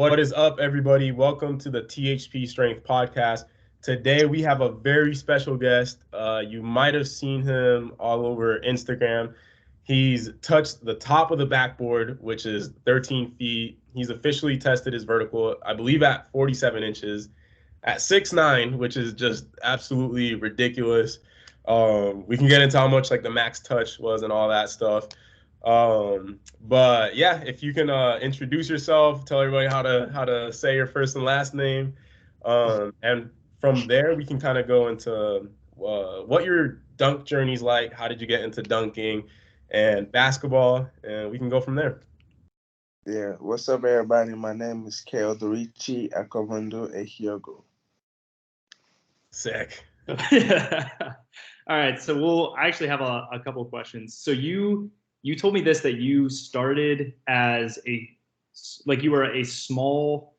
What is up, everybody? Welcome to the THPStrength podcast. Today, we have a very special guest. You might have seen him all over Instagram. He's touched the top of the backboard, which is 13 feet. He's officially tested his vertical, I believe, at 47 inches, at 6'9", which is just absolutely ridiculous. We can get into how much like the max touch was and all that stuff. But yeah, if you can introduce yourself, tell everybody how to say your first and last name, and from there we can kind of go into what your dunk journey's like. How did you get into dunking and basketball, and we can go from there. Yeah, what's up, everybody? My name is Kale Dorichi Akomundo Ehiogo. Sick. All right, so we'll actually have a couple of questions. So you told me this, that you started as you were a small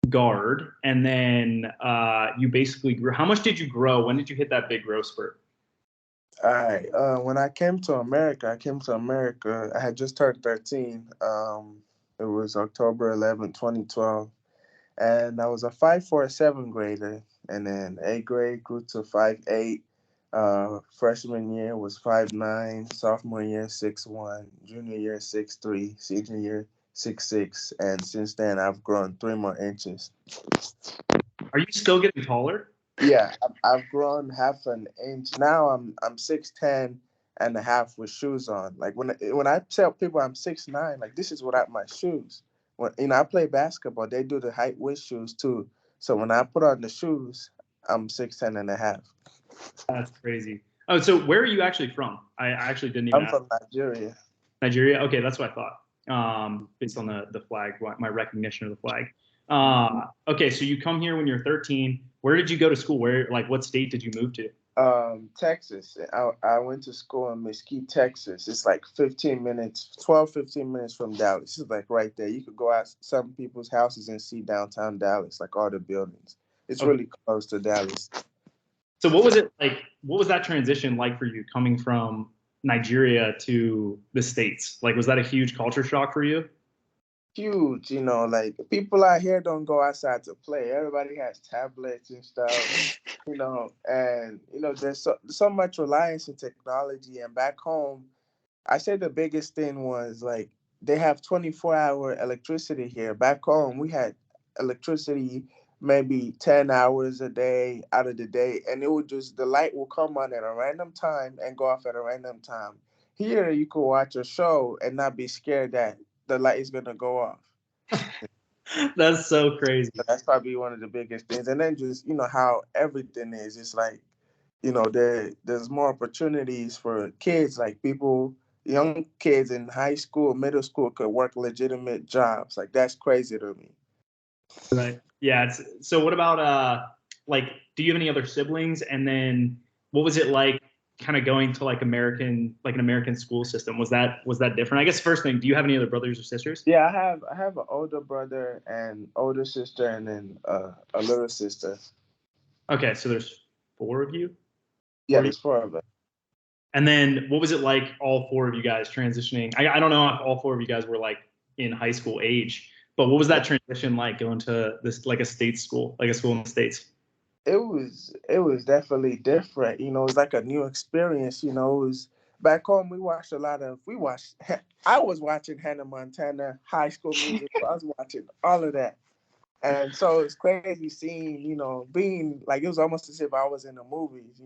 guard, and then you basically grew. How much did you grow? When did you hit that big growth spurt? All right. When I came to America, I had just turned 13. It was October 11, 2012. And I was a 5'4", 7th grader. And then 8th grade grew to 5'8". Freshman year was 5'9". Sophomore year, 6'1". Junior year, 6'3". Senior year, 6'6". And since then, I've grown 3 more inches. Are you still getting taller? Yeah, I've grown half an inch. Now I'm 6'10" and a half with shoes on. Like when I tell people I'm 6'9", like this is without my shoes. When I play basketball, they do the height with shoes too. So when I put on the shoes, I'm 6'10" and a half. That's crazy. Oh, so where are you actually from? I actually didn't even I'm ask. from Nigeria. Nigeria? Okay, that's what I thought. Based on the flag, my recognition of the flag. Okay, so you come here when you're 13. Where did you go to school? What state did you move to? Texas. I went to school in Mesquite, Texas. It's like 15 minutes from Dallas. It's like right there. You could go out some people's houses and see downtown Dallas, like all the buildings. It's really close to Dallas. So what was it like? What was that transition like for you coming from Nigeria to the States? Like, was that a huge culture shock for you? Huge, like people out here don't go outside to play. Everybody has tablets and stuff, and there's so much reliance in technology. And back home, I say the biggest thing was like they have 24-hour electricity here. Back home, we had electricity maybe 10 hours a day out of the day, and the light will come on at a random time and go off at a random time. Here, you could watch a show and not be scared that the light is gonna go off. That's so crazy. That's probably one of the biggest things. And then just how everything is. It's like there's more opportunities for kids, like young kids in high school, middle school could work legitimate jobs. Like that's crazy to me. Right. Yeah. So what about do you have any other siblings? And then what was it like kind of going to an American school system? Was that different? I guess first thing, do you have any other brothers or sisters? Yeah, I have an older brother and older sister, and then a little sister. Okay, so there's 4 of you? Yeah, there's 4 of us. And then what was it like, all 4 of you guys transitioning? I don't know if all 4 of you guys were in high school age, but what was that transition like going to this, a state school, a school in the States? It was definitely different. It was like a new experience. It was back home. I was watching Hannah Montana, High School Musical. I was watching all of that. And so it's crazy seeing, being like, it was almost as if I was in the movies,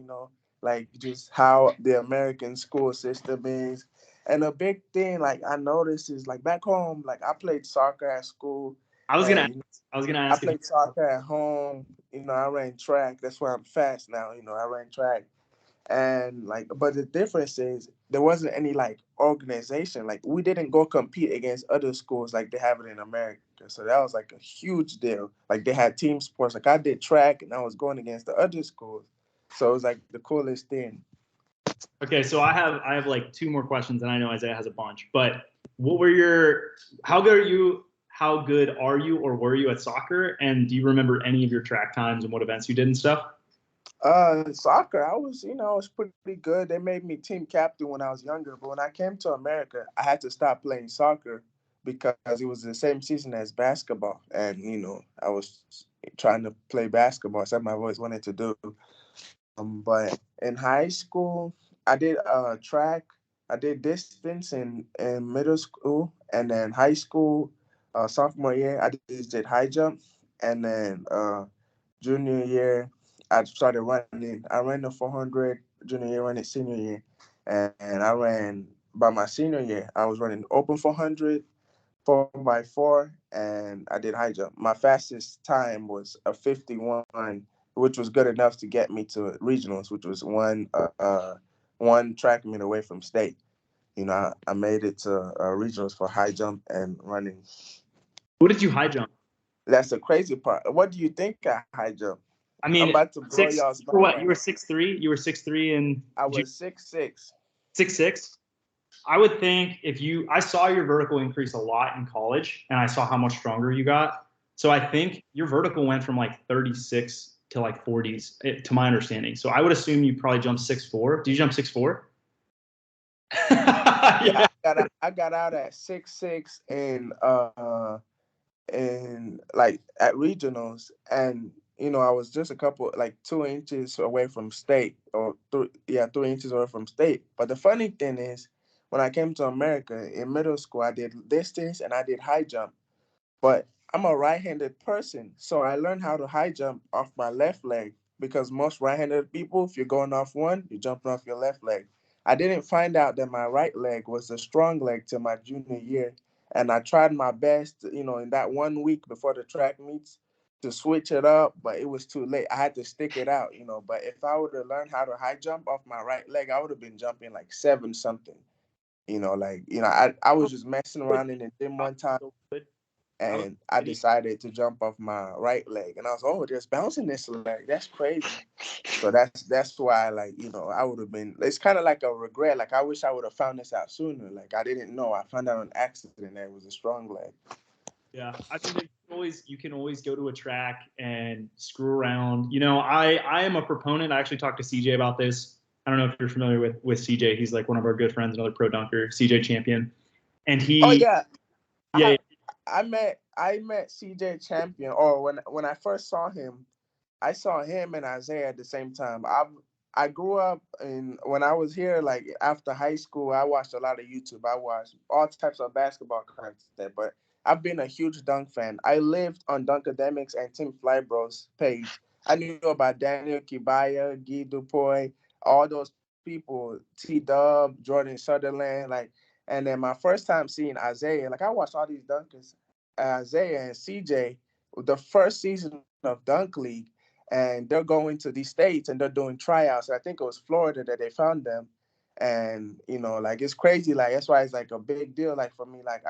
like just how the American school system is. And a big thing, like I noticed is like back home, like I played soccer at school. I was gonna ask. I played soccer at home. I ran track. That's why I'm fast now. I ran track. And but the difference is there wasn't any organization. Like we didn't go compete against other schools like they have it in America. So that was a huge deal. Like they had team sports. Like I did track and I was going against the other schools. So it was the coolest thing. Okay, so I have 2 more questions, and I know Isaiah has a bunch. But how good are you or were you at soccer? And do you remember any of your track times and what events you did and stuff? Soccer, I was pretty good. They made me team captain when I was younger, but when I came to America, I had to stop playing soccer because it was the same season as basketball, and I was trying to play basketball, something I've always wanted to do. But in high school, I did track. I did distance in middle school, and then high school, sophomore year, I just did high jump, and then junior year, I started running. I ran the 400 junior year, ran it senior year, and I ran by my senior year. I was running open 400, 4x4, and I did high jump. My fastest time was a 51, which was good enough to get me to regionals, which was one track meet away from state. I made it to regionals for high jump and running. What did you high jump? That's the crazy part. What do you think I high jump? I mean, I'm about to blow y'all's mind. What, you were 6'3"? You were 6'3" and I was 6'6". 6'6"? I would think I saw your vertical increase a lot in college, and I saw how much stronger you got. So I think your vertical went from like 36 to like 40s, to my understanding. So I would assume you probably jumped 6'4". Did you jump 6'4"? Yeah, I got out at 6'6" and like at regionals, and I was just a couple, like 2 inches away from state, or 3 inches away from state. But the funny thing is, when I came to America in middle school, I did distance and I did high jump. But I'm a right-handed person, so I learned how to high jump off my left leg, because most right-handed people, if you're going off one, you're jumping off your left leg. I didn't find out that my right leg was a strong leg till my junior year, and I tried my best, in that 1 week before the track meets, to switch it up, but it was too late. I had to stick it out. But if I would have learned how to high jump off my right leg, I would have been jumping like 7 something. I was just messing around in the gym one time, and I decided to jump off my right leg, and I was, oh, just bouncing this leg. That's crazy. So that's why, like, I would have been. It's kind of like a regret. Like, I wish I would have found this out sooner. Like, I didn't know. I found out on accident that it was a strong leg. Yeah, I think you can always go to a track and screw around. I am a proponent. I actually talked to CJ about this. I don't know if you're familiar with CJ. He's like one of our good friends, another pro dunker, CJ Champion, and he. Oh yeah. Yeah. I met CJ Champion. Or when I first saw him, I saw him and Isaiah at the same time. I grew up when I was here, like after high school, I watched a lot of YouTube. I watched all types of basketball content, but I've been a huge dunk fan. I lived on Dunkademics and Tim Flybro's page. I knew about Daniel Kibaya, Guy Dupoy, all those people, T Dub, Jordan Sutherland, like. And then my first time seeing Isaiah, like I watched all these dunkers, Isaiah and CJ, the first season of Dunk League, and they're going to these states and they're doing tryouts. I think it was Florida that they found them, and like it's crazy. Like that's why it's like a big deal. Like for me, like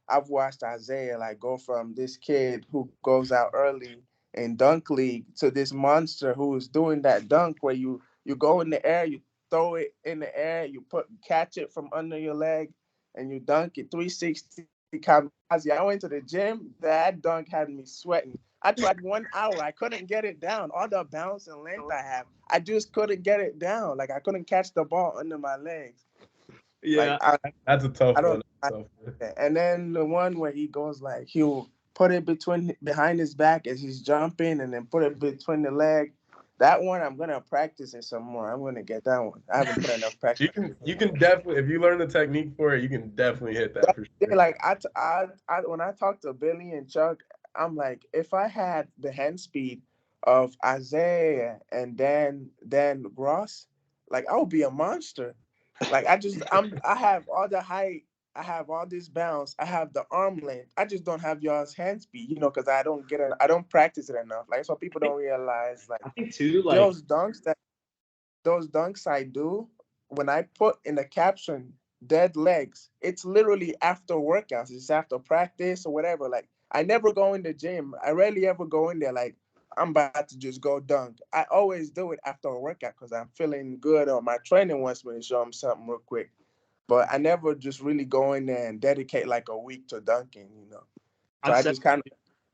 I've watched Isaiah like go from this kid who goes out early in Dunk League to this monster who is doing that dunk where you go in the air, you throw it in the air, you catch it from under your leg, and you dunk it 360 kamikaze. I went to the gym. That dunk had me sweating. I tried 1 hour. I couldn't get it down. All the bounce and length I have, I just couldn't get it down. Like I couldn't catch the ball under my legs. Yeah, like, that's a tough one. And then the one where he goes like he'll put it behind his back as he's jumping, and then put it between the leg. That one I'm gonna practice it some more. I'm gonna get that one. I haven't put enough practice. You can definitely, if you learn the technique for it, you can definitely hit that for sure. Like I when I talk to Billy and Chuck, I'm like, if I had the hand speed of Isaiah and Dan Ross, like I would be a monster. Like I have all the height, I have all this bounce, I have the arm length. I just don't have y'all's hand speed, because I don't practice it enough. Like so people don't realize, like I think too, like those dunks I do, when I put in the caption dead legs, it's literally after workouts. It's after practice or whatever. Like I never go in the gym. I rarely ever go in there like I'm about to just go dunk. I always do it after a workout because I'm feeling good, or my training wants me to show them something real quick. But I never just really go in there and dedicate like a week to dunking. So I just kind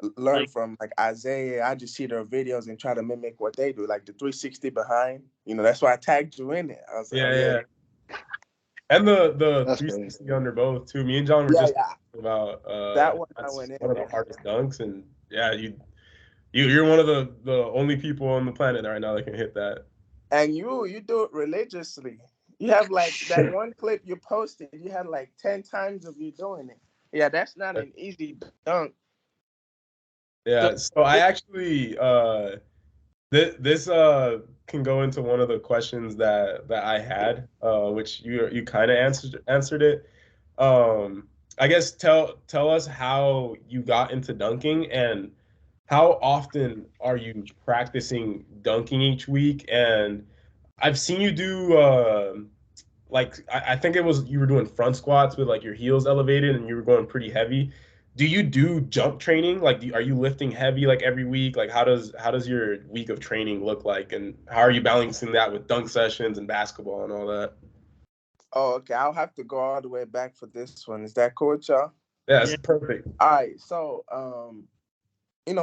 of learn from like Isaiah. I just see their videos and try to mimic what they do, like the 360 behind. That's why I tagged you in it. I was like, yeah. And the That's crazy. 360 under both too. Me and John were Yeah, just yeah. talking about That one I that's went in one of the there. hardest dunks, and yeah, you're one of the only people on the planet right now that can hit that. And you do it religiously. You have like that one clip you posted. You had like 10 times of you doing it. Yeah, that's not an easy dunk. Yeah, so I actually this can go into one of the questions that I had, which you kind of answered it. I guess tell us how you got into dunking and how often are you practicing dunking each week? And I've seen you do like I think it was you were doing front squats with like your heels elevated and you were going pretty heavy. Do you do jump training? Like, are you lifting heavy like every week? Like, how does your week of training look like, and how are you balancing that with dunk sessions and basketball and all that? Oh, okay. I'll have to go all the way back for this one. Is that cool, y'all? Yeah, Yeah. it's perfect. All right. So,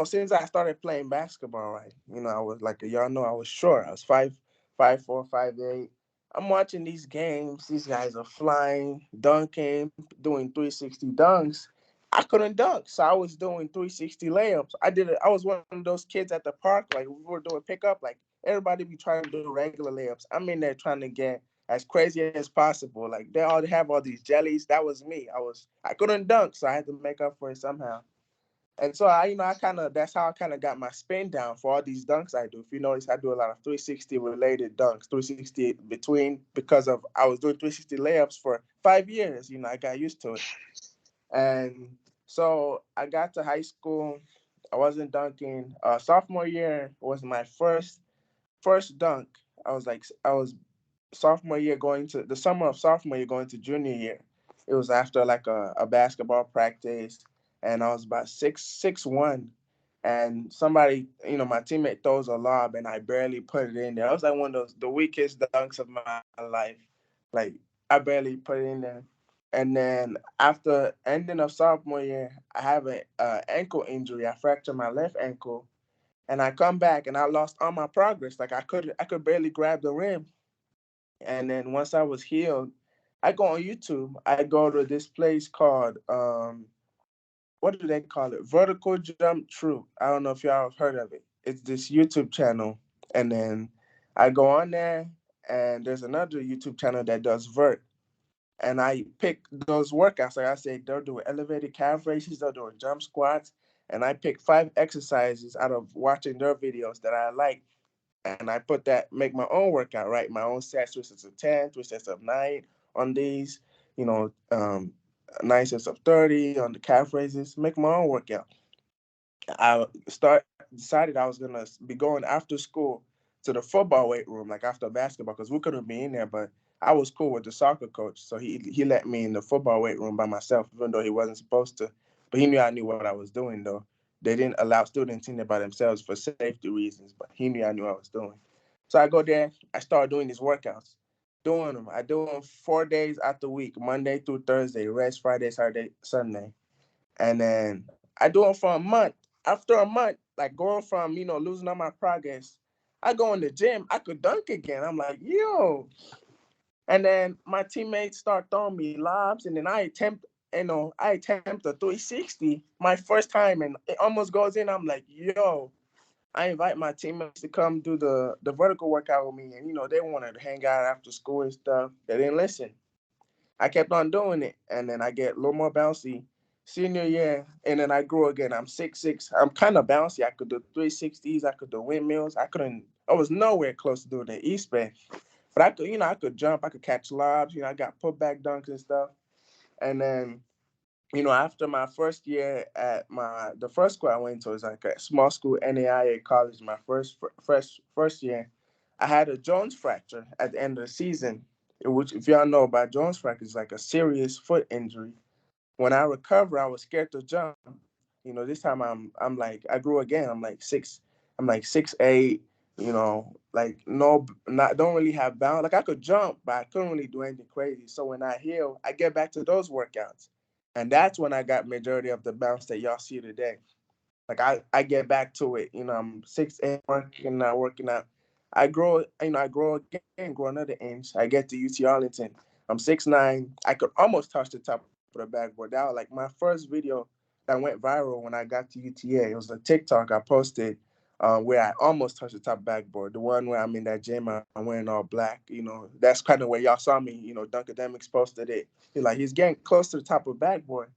since I started playing basketball, right, I was like y'all know I was short. I was 5'4", 5'8". I'm watching these games. These guys are flying, dunking, doing 360 dunks. I couldn't dunk, so I was doing 360 layups. I was one of those kids at the park, like we were doing pickup, like everybody be trying to do regular layups. I'm in there trying to get as crazy as possible. Like they all have all these jellies. That was me. I couldn't dunk, so I had to make up for it somehow. And so that's how I kind of got my spin down for all these dunks I do. If you notice, I do a lot of 360 related dunks, 360 between, because I was doing 360 layups for 5 years. I got used to it. And so I got to high school. I wasn't dunking. Sophomore year was my first dunk. I was sophomore year going to the summer of sophomore year going to junior year. It was after like a basketball practice, and I was about 6'1", and somebody, my teammate throws a lob, and I barely put it in there. I was like one of the weakest dunks of my life. Like I barely put it in there. And then after ending of sophomore year, I have an ankle injury. I fractured my left ankle, and I come back and I lost all my progress. Like I could barely grab the rim. And then once I was healed, I go on YouTube. I go to this place called what do they call it? Vertical Jump True. I don't know if y'all have heard of it. It's this YouTube channel. And then I go on there, and there's another YouTube channel that does vert. And I pick those workouts. Like I said, they're doing elevated calf raises, they're doing jump squats. And I pick 5 exercises out of watching their videos that I like, and I make my own workout, right? My own sets, 3 sets of 10, 3 sets of 9 on these, you know, 9 sets of 30 on the calf raises, make my own workout. Decided I was gonna be going after school to the football weight room, like after basketball, because we couldn't be in there. But I was cool with the soccer coach, so he let me in the football weight room by myself, even though he wasn't supposed to. But he knew I knew what I was doing, though. They didn't allow students in there by themselves for safety reasons, but he knew I knew what I was doing. So I go there, I start doing these workouts, doing them. I do them 4 days out the week, Monday through Thursday, rest Friday, Saturday, Sunday. And then I do it for a month. After a month, like going from, losing all my progress, I go in the gym, I could dunk again. I'm like, yo. And then my teammates start throwing me lobs, and then I attempt a 360 my first time, and it almost goes in. I'm like, yo. I invite my teammates to come do the vertical workout with me, and they wanted to hang out after school and stuff. They didn't listen. I kept on doing it, and then I get a little more bouncy senior year, and then I grew again. I'm 6'6". I'm kind of bouncy. I could do 360s. I could do windmills. I was nowhere close to doing the East Bay, but I could jump. I could catch lobs. I got putback dunks and stuff. And then, after my first year at the first school I went to was like a small school, NAIA college. My first year, I had a Jones fracture at the end of the season, which, if y'all know about Jones fracture, is like a serious foot injury. When I recovered, I was scared to jump. This time I'm like I grew again. I'm like 6'8". Like no, not don't really have bounce. Like I could jump, but I couldn't really do anything crazy. So when I heal, I get back to those workouts, and that's when I got majority of the bounce that y'all see today. Like I get back to it. I'm 6'8", working out. I grow again, grow another inch. I get to UT Arlington. I'm 6'9". I could almost touch the top of the backboard. That was like my first video that went viral when I got to UTA. It was a TikTok I posted where I almost touched the top backboard. The one where I'm in that gym, I'm wearing all black. You know, that's kind of where y'all saw me. You know, Dunkademics posted it. He's getting close to the top of the backboard.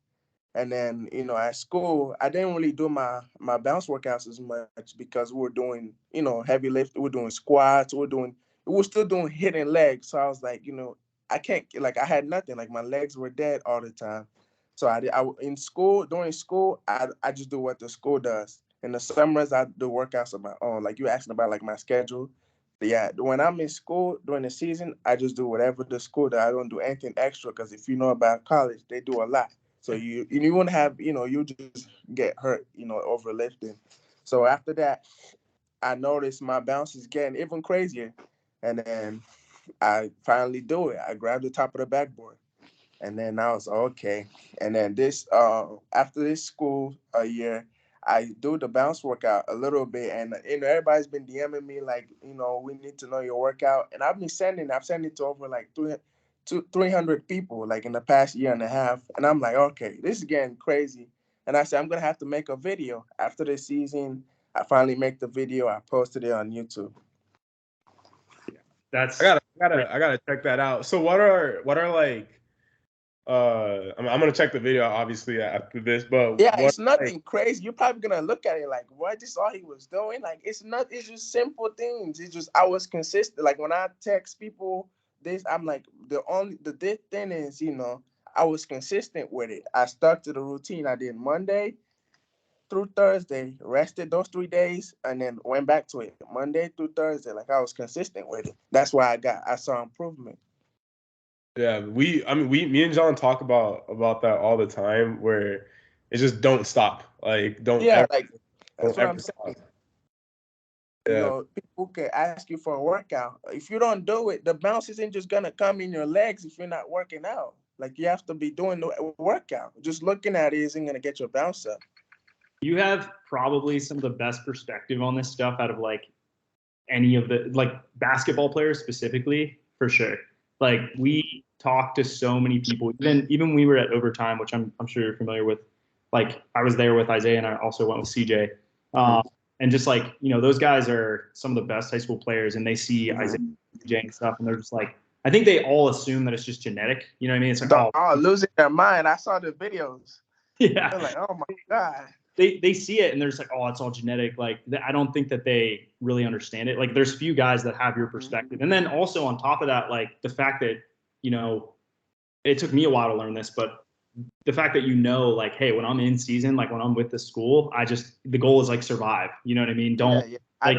And then, you know, at school, I didn't really do my bounce workouts as much because we were doing, you know, heavy lift. We were doing squats. We were still doing hidden legs. So I was like, you know, I can't, like, I had nothing. Like, my legs were dead all the time. So in school, during school, I just do what the school does. In the summers, I do workouts of my own. Like, you asking about, like, my schedule. But yeah, when I'm in school during the season, I just do whatever the school does. I don't do anything extra because if you know about college, they do a lot. So you won't have, you know, you just get hurt, you know, overlifting. So after that, I noticed my bounce is getting even crazier. And then I finally do it. I grabbed the top of the backboard. And then I was okay. And then after this school year, I do the bounce workout a little bit. And you know, everybody's been DMing me like, you know, we need to know your workout. And I've sent it to over like 300 people like in the past year and a half. And I'm like, okay, this is getting crazy. And I said, I'm gonna have to make a video after the season. I finally make the video. I posted it on YouTube. That's I gotta check that out. So what are like I'm gonna check the video obviously after this, but Yeah, what it's nothing crazy. You're probably gonna look at it like, what? This is all he was doing? Like, it's not. It's just simple things. It's just I was consistent. Like when I text people this, I'm like, the thing is, you know, I was consistent with it. I stuck to the routine. I did Monday through Thursday, rested those 3 days, and then went back to it Monday through Thursday. Like I was consistent with it. That's why I saw improvement. Yeah, me and John talk about that all the time where it's just don't stop. Like Yeah, like don't that's what ever I'm stop. saying. You Yeah. know, people can ask you for a workout. If you don't do it, the bounce isn't just gonna come in your legs if you're not working out. Like you have to be doing the workout. Just looking at it isn't gonna get your bounce up. You have probably some of the best perspective on this stuff out of like any of the like basketball players specifically, for sure. Like we talk to so many people, even when we were at overtime, which I'm sure you're familiar with. Like I was there with Isaiah and I also went with CJ. And just like, you know, those guys are some of the best high school players and they see Isaiah and CJ and stuff and they're just like, I think they all assume that it's just genetic. You know what I mean? It's like, Oh, losing their mind. I saw the videos. yeah. They're like, oh my God. They see it and they're just like, oh, it's all genetic. Like I don't think that they really understand it. Like there's few guys that have your perspective. And then also on top of that, like the fact that, you know, it took me a while to learn this, but the fact that, you know, like, hey, when I'm in season, like when I'm with the school, the goal is like survive. You know what I mean? Yeah. Like,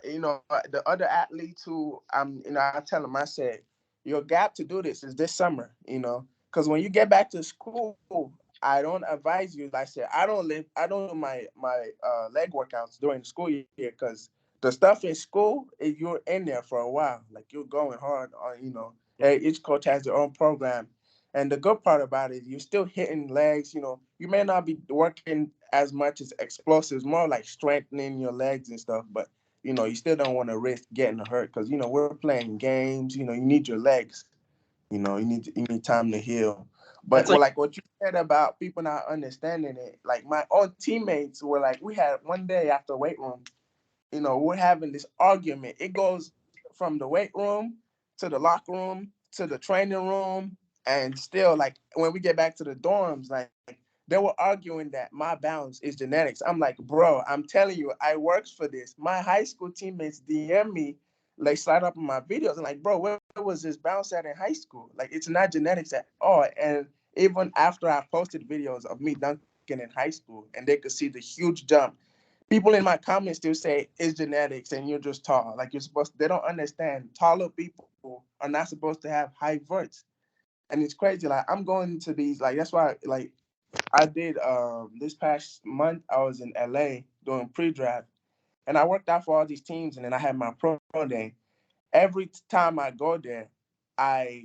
You know, the other athletes who you know, I tell them, I said, your gap to do this is this summer, you know, because when you get back to school, I don't advise you. Like I said, I don't do my leg workouts during the school year because the stuff in school, if you're in there for a while, like you're going hard on, you know, hey, each coach has their own program. And the good part about it, you're still hitting legs. You know, you may not be working as much as explosives, more like strengthening your legs and stuff. But you know, you still don't want to risk getting hurt because you know we're playing games. You know, you need your legs. You know, you need time to heal. But that's like, like what you said about people not understanding it, like my own teammates were like, we had one day after weight room, you know, we're having this argument. It goes from the weight room to the locker room to the training room, and still, like when we get back to the dorms, like they were arguing that my bounce is genetics. I'm like, bro, I'm telling you, I works for this. My high school teammates DM me, like slide up in my videos, and like, bro, where was this bounce at in high school? Like, it's not genetics at all. And even after I posted videos of me dunking in high school, and they could see the huge jump, people in my comments still say it's genetics and you're just tall. Like they don't understand. Taller people are not supposed to have high verts. And it's crazy. Like I'm going to these, like that's why like I did this past month I was in LA doing pre-draft and I worked out for all these teams and then I had my pro day. Every time I go there, I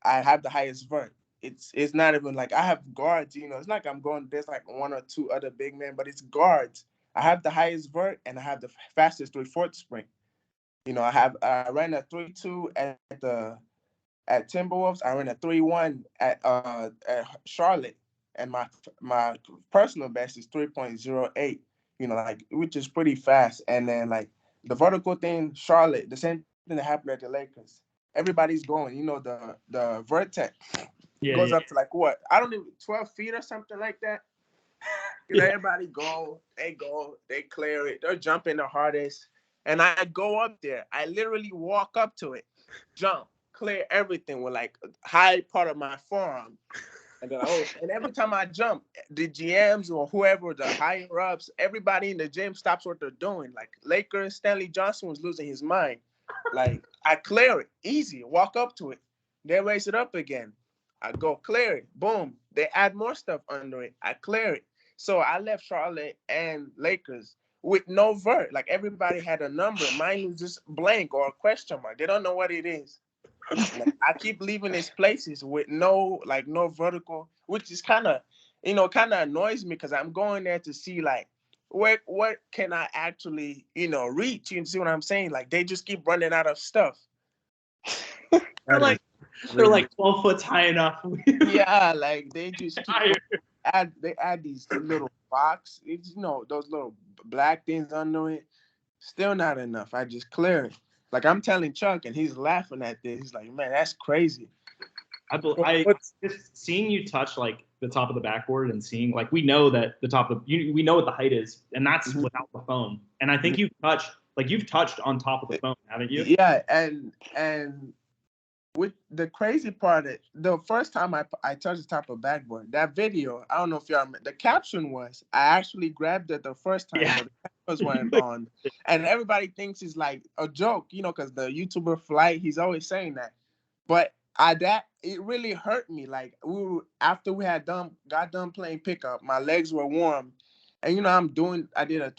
have the highest vert. It's not even like I have guards, you know. It's not like I'm going, there's like one or two other big men, but it's guards. I have the highest vert and I have the fastest 3/4 sprint. You know, I ran a 3.2 at Timberwolves. I ran a 3.1 at Charlotte, and my personal best is 3.08. Like, which is pretty fast. And then like the vertical thing, Charlotte, the same thing that happened at the Lakers. Everybody's going. The vertex goes up to like what? I don't even 12 feet or something like that. Everybody they clear it, they're jumping the hardest. And I go up there. I literally walk up to it, jump, clear everything with like high part of my forearm. And then and every time I jump, the GMs or whoever, the higher ups, everybody in the gym stops what they're doing. Like Lakers, Stanley Johnson was losing his mind. Like I clear it, easy, walk up to it. They raise it up again. I go clear it, boom. They add more stuff under it. I clear it. So I left Charlotte and Lakers with no vert. Like everybody had a number. Mine was just blank or a question mark. They don't know what it is. Like, I keep leaving these places with no vertical, which is kind of annoys me because I'm going there to see like what can I actually reach. You see what I'm saying? Like they just keep running out of stuff. They're like 12 foot high enough. Yeah, like they just add these little box. It's those little black things under it. Still not enough. I just clear it. Like I'm telling Chuck, and he's laughing at this. He's like, "Man, that's crazy." I just seeing you touch like the top of the backboard and seeing like we know that the top of we know what the height is, and that's without the foam. And I think you've touched on top of the foam, haven't you? Yeah, and with the crazy part, the first time I touched the top of backboard, that video, I don't know if y'all remember, the caption was, I actually grabbed it the first time, but the cameras weren't on. And everybody thinks it's like a joke, because the YouTuber Flight, he's always saying that. But it really hurt me. Like after we got done playing pickup, my legs were warm. And I did a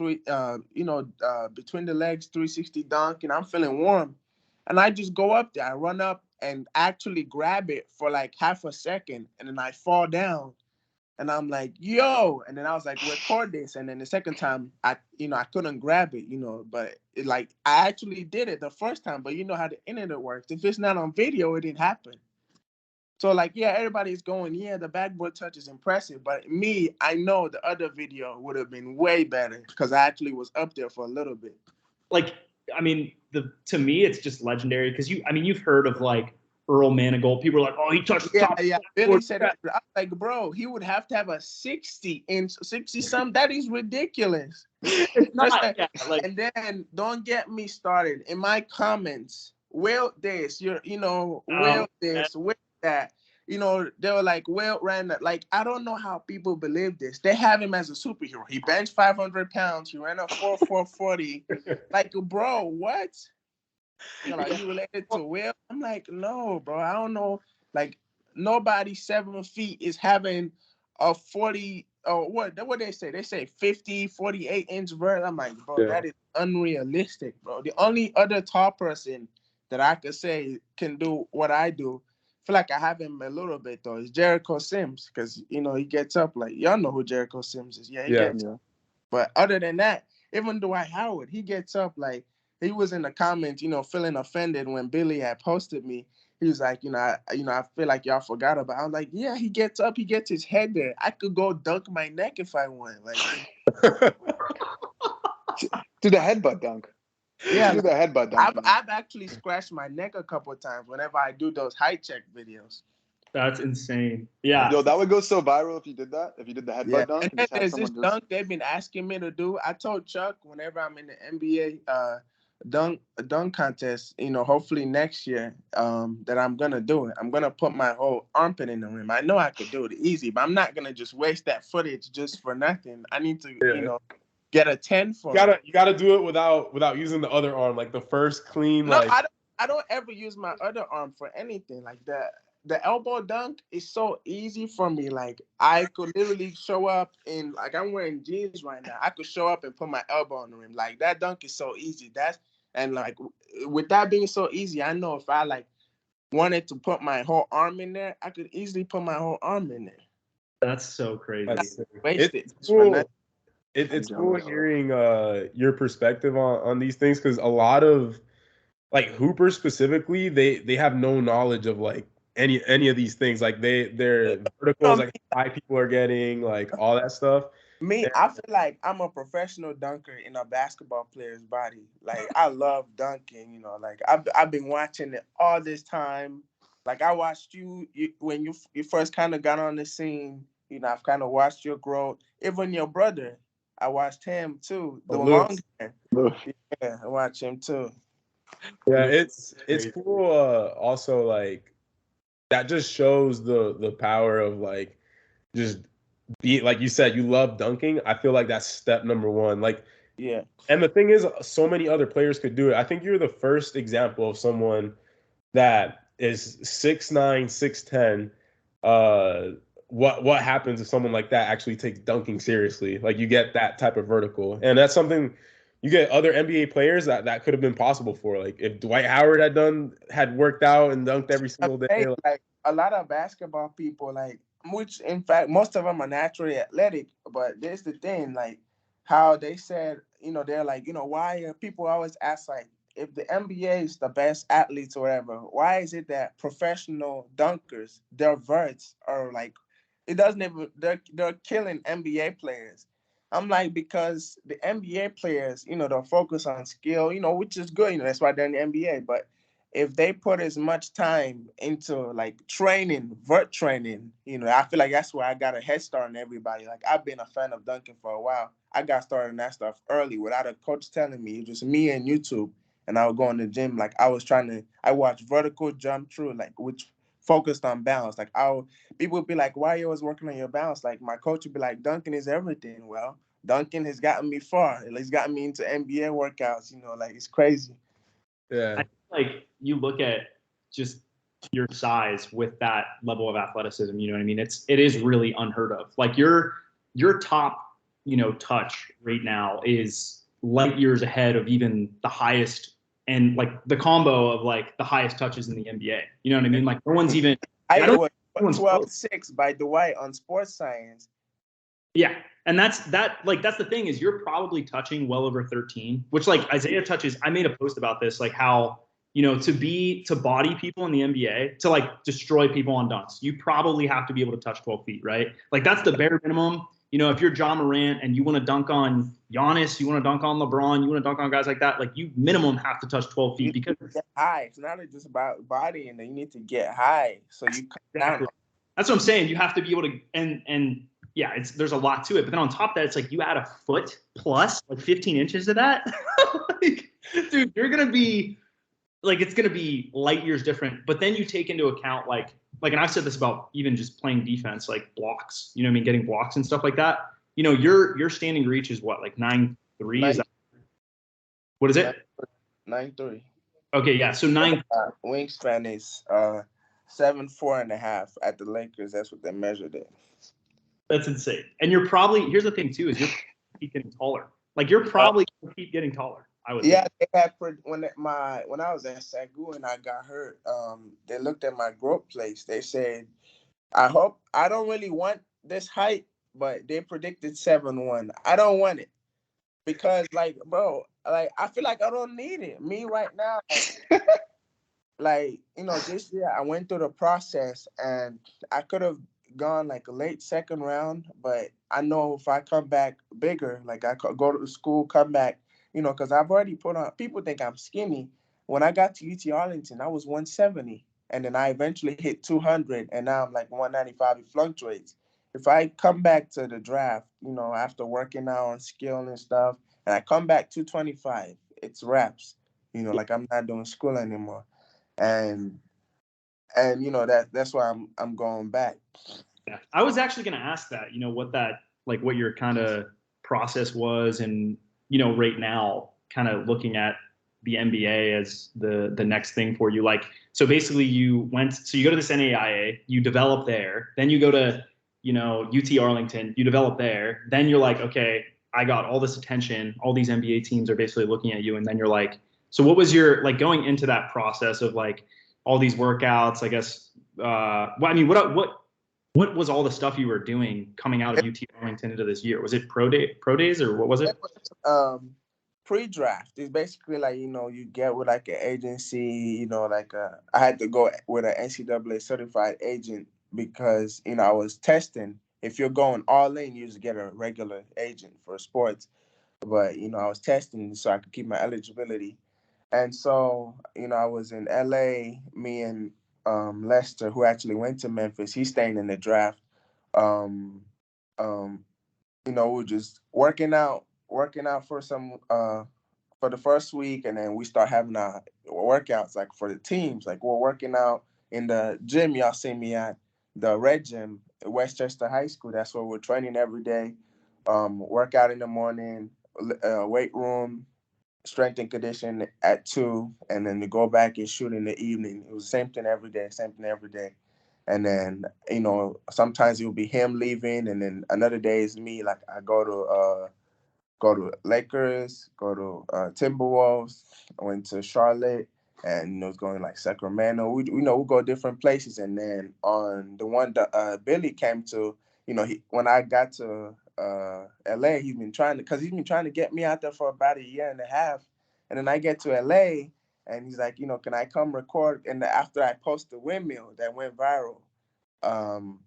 between the legs 360 dunk, and I'm feeling warm. And I just go up there, I run up and actually grab it for like half a second, and then I fall down, and I'm like, yo, and then I was like, record this. And then the second time I couldn't grab it, but I actually did it the first time, but you know how the internet works. If it's not on video, it didn't happen. So like, yeah, everybody's going, yeah, the backboard touch is impressive, but me, I know the other video would have been way better because I actually was up there for a little bit. Like, I mean, to me, it's just legendary because you've heard of like Earl Manigault. People are like, oh, he touched the top. Yeah. Billy said that. I was like, bro, he would have to have a 60-inch, 60-something. That is ridiculous. It's not. And then don't get me started in my comments. Will this, will this, will that. They were like, Will ran that. Like, I don't know how people believe this. They have him as a superhero. He benched 500 pounds. He ran a 4.40. Like, bro, what? Are you related to Will? I'm like, no, bro. I don't know. Like, nobody 7 feet is having a 40. Or what they say? They say 50, 48-inch vert. I'm like, bro, that is unrealistic, bro. The only other tall person that I could say can do what I do, I feel like I have him a little bit though, is Jericho Sims, because he gets up like, y'all know who Jericho Sims is. Yeah, he gets up. But other than that, even Dwight Howard, he gets up like, he was in the comments, feeling offended when Billy had posted me. He was like, I feel like y'all forgot about it. I was like, yeah, he gets up, he gets his head there. I could go dunk my neck if I want. Like, do the headbutt dunk. Yeah, do the headbutt dunk. I've actually scratched my neck a couple of times whenever I do those height check videos. That's insane. Yeah. Yo, that would go so viral if you did that. If you did the headbutt dunk. And then there's this dunk they've been asking me to do. I told Chuck whenever I'm in the NBA dunk contest, hopefully next year, that I'm gonna do it. I'm gonna put my whole armpit in the rim. I know I could do it easy, but I'm not gonna just waste that footage just for nothing. I need to, get a 10 for it. You gotta do it without using the other arm, like the first clean. No, I don't ever use my other arm for anything like that. The elbow dunk is so easy for me. Like I could literally show up in, like, I'm wearing jeans right now. I could show up and put my elbow on the rim. Like that dunk is so easy. And like with that being so easy, I know if I like wanted to put my whole arm in there, I could easily put my whole arm in there. That's so crazy. It's cool. It's cool hearing your perspective on these things, because a lot of like hoopers specifically, they have no knowledge of like any of these things. Like their verticals, like how high people are getting, like all that stuff. Me, And I feel like I'm a professional dunker in a basketball player's body. Like I love dunking, you know. Like I've been watching it all this time. Like I watched you when you first kind of got on the scene. You know, I've kind of watched your growth. Even your brother, I watched him too. The long Luke, hair, yeah, I watched him too. yeah, it's cool. Also, like that just shows the power of like just be like you said, you love dunking. I feel like that's step number one. Like, Yeah, and the thing is, so many other players could do it. I think you're the first example of someone that is 6'9", 6'10". What happens if someone like that actually takes dunking seriously? Like you get that type of vertical, and that's something you get other NBA players that could have been possible for. Like if Dwight Howard had worked out and dunked every single day. hey, like a lot of basketball people, like which in fact most of them are naturally athletic. But there's the thing, like how they said, you know, they're like, you know, why people always ask like if the NBA is the best athletes or whatever, why is it that professional dunkers, their verts are like, it doesn't even they're killing NBA players. I'm like, because the NBA players, you know, they'll focus on skill, you know, which is good, you know, that's why they're in the NBA. But if they put as much time into like training, vert training, you know, I feel like that's where I got a head start on everybody. Like I've been a fan of dunking for a while. I got started in that stuff early without a coach telling me. It was just me and YouTube. And I would go in the gym. Like I watched vertical jump through, like which focused on balance. Like people would be like, why are you always working on your balance? Like my coach would be like, dunking is everything. Well, dunking has gotten me far. It's gotten me into NBA workouts, you know, like it's crazy. Yeah. I feel like you look at just your size with that level of athleticism, you know what I mean? It is really unheard of. Like your top, you know, touch right now is light years ahead of even the highest, and like the combo of like the highest touches in the NBA. You know what I mean? Like no one's even I don't was no one's 12.6 by Dwight on Sports Science. Yeah. And that's the thing is you're probably touching well over 13, which like Isaiah touches. I made a post about this, like how, you know, to body people in the NBA, to like destroy people on dunks, you probably have to be able to touch 12 feet, right? Like that's the bare minimum. You know, if you're John Morant and you want to dunk on Giannis, you want to dunk on LeBron, you want to dunk on guys like that, like you minimum have to touch 12 feet because get high. It's not just about body, and then you need to get high. So you come exactly. down. That's what I'm saying. You have to be able to, and yeah, there's a lot to it. But then on top of that, it's like you add a foot plus like 15 inches to that. Like, dude, you're gonna be like, it's gonna be light years different. But then you take into account like, and I've said this about even just playing defense, like blocks. You know what I mean? Getting blocks and stuff like that. You know, your standing reach is what, like 9'3"? What is it? 9'3". Okay, yeah. So 9. Wingspan is 7'4.5" at the Lakers. That's what they measured it. That's insane. And you're probably, here's the thing too, is you're keep getting taller. Like you're probably gonna keep getting taller. I would think. They had when I was at Sagu and I got hurt, they looked at my growth plates. They said, I don't really want this height, but they predicted 7'1". I don't want it because like, bro, like I feel like I don't need it. Me right now, like, you know, this year I went through the process and I could have gone like a late second round, but I know if I come back bigger, like I could go to school, come back, you know, because I've already put on, people think I'm skinny. When I got to UT Arlington, I was 170, and then I eventually hit 200, and now I'm like 195. It fluctuates. If I come back to the draft, you know, after working out on skill and stuff, and I come back 225, it's wraps. You know, like I'm not doing school anymore. And you know that's why I'm going back. Yeah. I was actually going to ask that, you know, what that, like what your kind of process was, and, you know, right now kind of looking at the NBA as the next thing for you. Like, so basically you go to this NAIA, you develop there, then you go to, you know, UT Arlington, you develop there, then you're like, okay, I got all this attention, all these NBA teams are basically looking at you, and then you're like, so what was your, like going into that process of like all these workouts, I guess, I mean, what was all the stuff you were doing coming out of UT Arlington into this year? Was it pro days or what was it? pre-draft. It's basically like, you know, you get with like an agency, you know, like I had to go with an NCAA certified agent because, you know, I was testing. If you're going all in, you just get a regular agent for sports. But, you know, I was testing so I could keep my eligibility. And so, you know, I was in LA, me and Lester, who actually went to Memphis. He's staying in the draft. Um, um, you know, we were just working out for some for the first week, and then we start having our workouts like for the teams. Like we're working out in the gym y'all see me at, the Red Gym at Westchester High School. That's where we're training every day. Workout in the morning, weight room, strength and condition at 2, and then to go back and shoot in the evening. It was the same thing every day, same thing every day. And then, you know, sometimes it will be him leaving, and then another day is me. Like I go to Lakers, go to Timberwolves. I went to Charlotte, and you know, it's going like Sacramento. We you know we go different places, and then on the one that Billy came to, you know, when I got to LA, he's been trying to get me out there for about a year and a half, and then I get to LA, and he's like, you know, can I come record? And after I post the windmill that went viral. Um,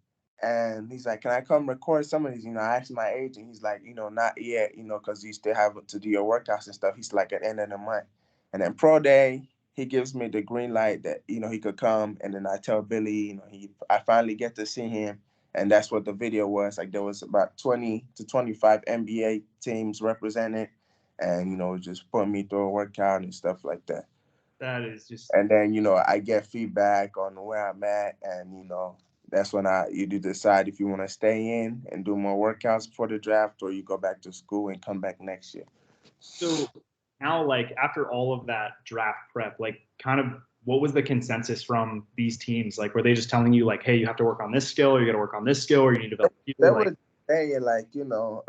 and he's like, can I come record some of these? You know, I asked my agent. He's like, you know, not yet, you know, because you still have to do your workouts and stuff. He's like, at the end of the month. And then pro day, he gives me the green light that, you know, he could come. And then I tell Billy, you know, I finally get to see him. And that's what the video was. Like there was about 20 to 25 NBA teams represented. And, you know, just putting me through a workout and stuff like that. That is just. And then, you know, I get feedback on where I'm at, and, you know, that's when you do decide if you want to stay in and do more workouts before the draft, or you go back to school and come back next year. So now, like, after all of that draft prep, like, kind of what was the consensus from these teams? Like, were they just telling you, like, hey, you have to work on this skill, or you got to work on this skill, or you need to develop? They were saying, like, you know,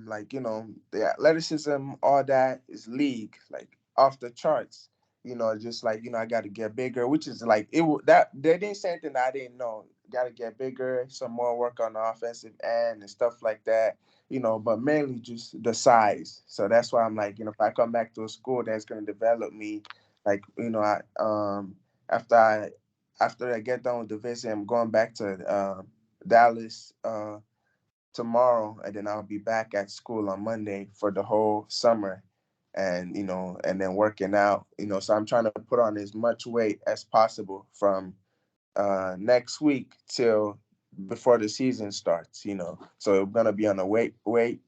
like, you know, the athleticism, all that is league, like off the charts. You know, just like, you know, I got to get bigger, which is like that they didn't say anything that I didn't know. Got to get bigger, some more work on the offensive end and stuff like that. You know, but mainly just the size. So that's why I'm like, you know, if I come back to a school that's going to develop me, like, you know, after I get done with the visit, I'm going back to Dallas. Tomorrow, and then I'll be back at school on Monday for the whole summer, and, you know, and then working out, you know, so I'm trying to put on as much weight as possible from next week till before the season starts, you know. So I'm gonna be on a weight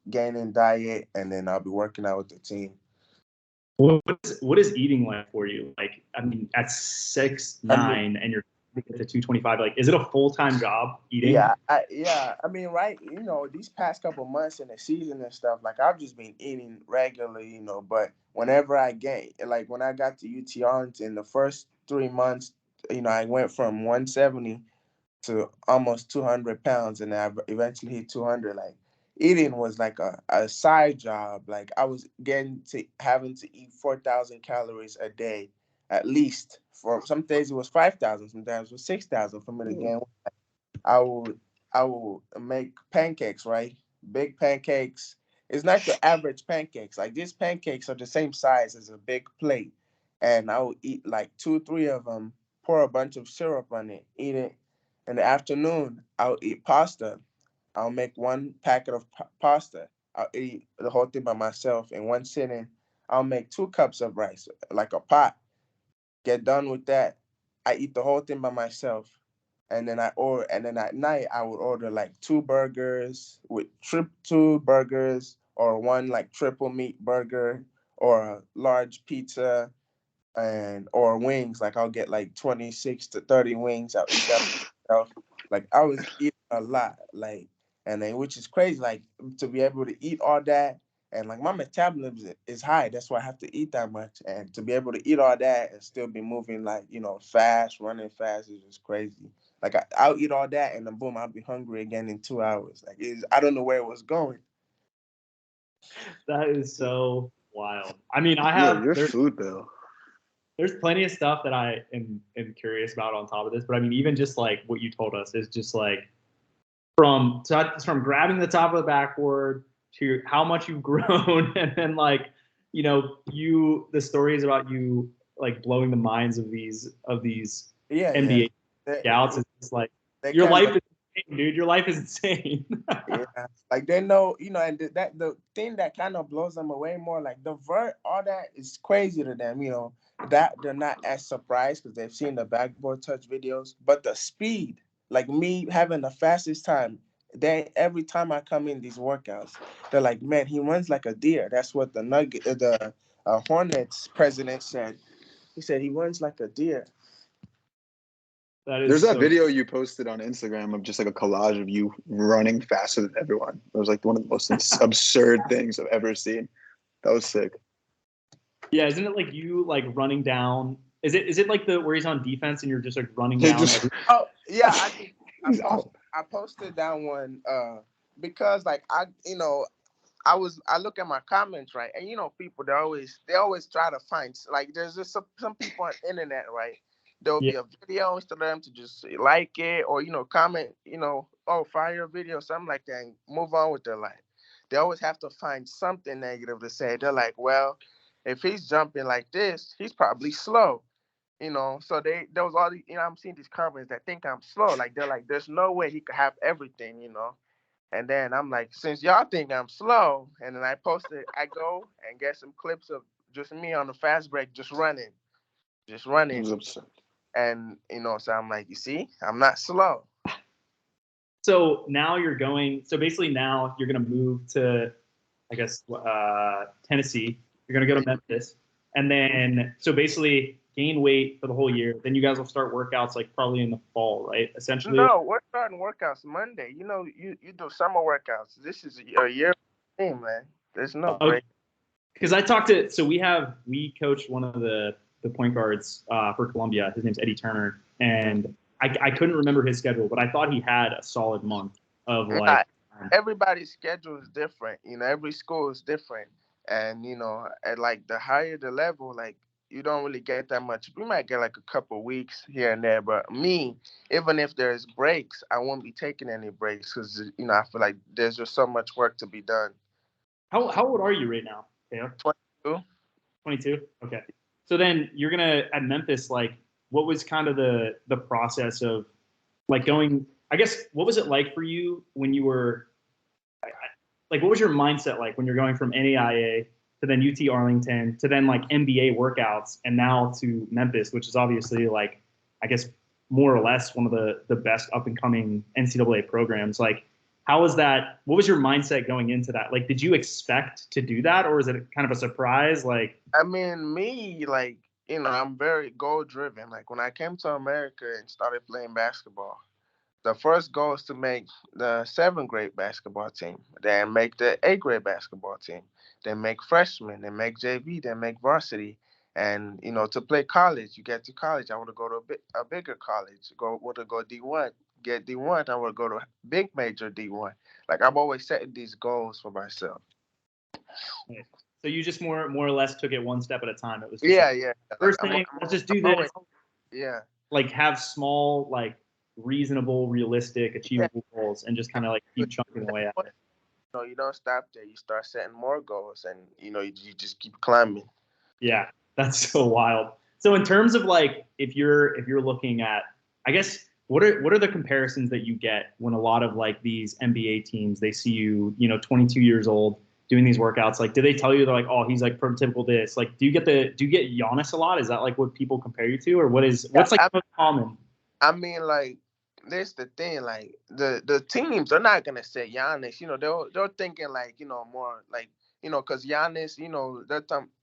gaining diet, and then I'll be working out with the team. What is eating like for you? Like, I mean, at 6'9", and you're at the 225, like, is it a full-time job eating? Yeah. I mean, right, you know, these past couple months in the season and stuff, like, I've just been eating regularly, you know, but whenever I gain, like, when I got to UTR in the first 3 months, you know, I went from 170 to almost 200 pounds, and I eventually hit 200. Like, eating was like a side job. Like, I was having to eat 4,000 calories a day, at least. For some days it was 5,000, sometimes it was 6,000 for me to gain. I would make pancakes, right? Big pancakes. It's not the average pancakes. Like, these pancakes are the same size as a big plate, and I would eat like 2, 3 of them. Pour a bunch of syrup on it. Eat it. In the afternoon, I'll eat pasta. I'll make one packet of pasta. I'll eat the whole thing by myself in one sitting. I'll make 2 cups of rice, like a pot. Get done with that. I eat the whole thing by myself. And then at night I would order like 2 burgers with 2 burgers, or one like triple meat burger, or a large pizza, or wings. Like, I'll get like 26 to 30 wings. I'll eat that myself. Like, I was eating a lot, like, and then, which is crazy, like, to be able to eat all that. And like, my metabolism is high. That's why I have to eat that much. And to be able to eat all that and still be moving, like, you know, fast, running fast, is just crazy. Like, I'll eat all that, and then boom, I'll be hungry again in 2 hours. Like, I don't know where it was going. That is so wild. I mean, your food bill. There's plenty of stuff that I am curious about on top of this, but I mean, even just like what you told us is just like from grabbing the top of the backboard to how much you've grown, and then like, you know, the stories about you like blowing the minds of these NBA scouts. It's like your life is insane, dude. Your life is insane. Yeah, like they know, you know, and that the thing that kind of blows them away more, like the vert, all that is crazy to them, you know, that they're not as surprised because they've seen the backboard touch videos, but the speed, like me having the fastest time, every time I come in these workouts, they're like, man, he runs like a deer. That's what the Hornets president said. He said he runs like a deer. There's that video you posted on Instagram of just like a collage of you running faster than everyone. It was like one of the most absurd things I've ever seen. That was sick. Yeah, isn't it like you like running down? Is it like where he's on defense and you're just like running down? Oh yeah, I posted that one because like I look at my comments, right, and you know people they always try to find, like there's just some people on the internet, right. There'll be a video instead of them to just like it or, you know, comment, you know, oh, fire a video, something like that, and move on with their life. They always have to find something negative to say. They're like, well, if he's jumping like this, he's probably slow, you know. So there was all these, you know, I'm seeing these comments that think I'm slow. Like, they're like, there's no way he could have everything, you know. And then I'm like, since y'all think I'm slow, and then I go and get some clips of just me on the fast break, just running. And, you know, so I'm like, you see, I'm not slow. So now basically now you're going to move to, I guess, Tennessee. You're going to go to Memphis. And then, so basically gain weight for the whole year. Then you guys will start workouts like probably in the fall, right? Essentially. No, we're starting workouts Monday. You know, you do summer workouts. This is a year thing, man. There's no break. Because we coached one of the point guards for Columbia. His name's Eddie Turner, and I couldn't remember his schedule, but I thought he had a solid month of like. Everybody's schedule is different, you know. Every school is different, and you know, at like the higher the level, like you don't really get that much. We might get like a couple weeks here and there, but me, even if there's breaks, I won't be taking any breaks because, you know, I feel like there's just so much work to be done. How old are you right now? Yeah. 22. 22. Okay. So then you're at Memphis, like, what was kind of the process of like going, I guess, what was it like for you when you were, like, what was your mindset like when you're going from NAIA to then UT Arlington to then like NBA workouts and now to Memphis, which is obviously like, I guess, more or less one of the best up and coming NCAA programs. Like, how was that? What was your mindset going into that? Like, did you expect to do that, or is it kind of a surprise? Like, I mean, me, like, you know, I'm very goal driven. Like, when I came to America and started playing basketball, the first goal is to make the 7th grade basketball team, then make the 8th grade basketball team, then make freshmen, then make JV, then make varsity. And, you know, to play college, you get to college, I want to go to a bigger college, want to go D1. Get D1, I want to go to big major D1. Like, I'm always setting these goals for myself. So you just more or less took it one step at a time. It was just first thing, let's just do this. Yeah. Like, have small, like, reasonable, realistic, achievable goals, and just kind of like keep chunking away at it. No, you don't stop there. You start setting more goals, and you know, you just keep climbing. Yeah, that's so wild. So in terms of like, if you're looking at, I guess, what are the comparisons that you get when a lot of like these NBA teams, they see you, you know, 22 years old doing these workouts? Like, do they tell you they're like, oh, he's like prototypical this? Like, do you get Giannis a lot? Is that like what people compare you to, or what's like most common? I mean, like, this the thing, like the teams are not gonna say Giannis. You know, they're thinking like, you know, more like, you know, because Giannis, you know,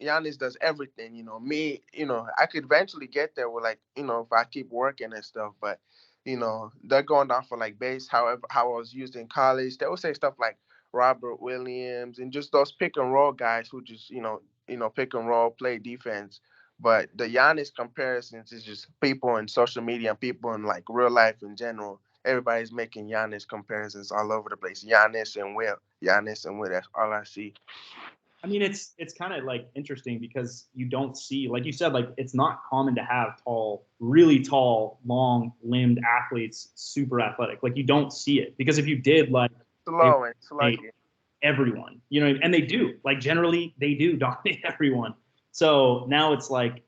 Giannis does everything. You know, me, you know, I could eventually get there with, like, you know, if I keep working and stuff. But, you know, they're going down for like base. However, how I was used in college, they would say stuff like Robert Williams and just those pick and roll guys who just, you know, pick and roll, play defense. But the Giannis comparisons is just people in social media and people in like real life in general. Everybody's making Giannis comparisons all over the place. Giannis and Will. That's all I see. I mean, it's kind of like interesting because you don't see, like you said, like it's not common to have really tall, long-limbed athletes, super athletic. Like you don't see it because if you did, like slow and sluggy. everyone, you know, and they do, like, generally they do dominate everyone. So now it's like,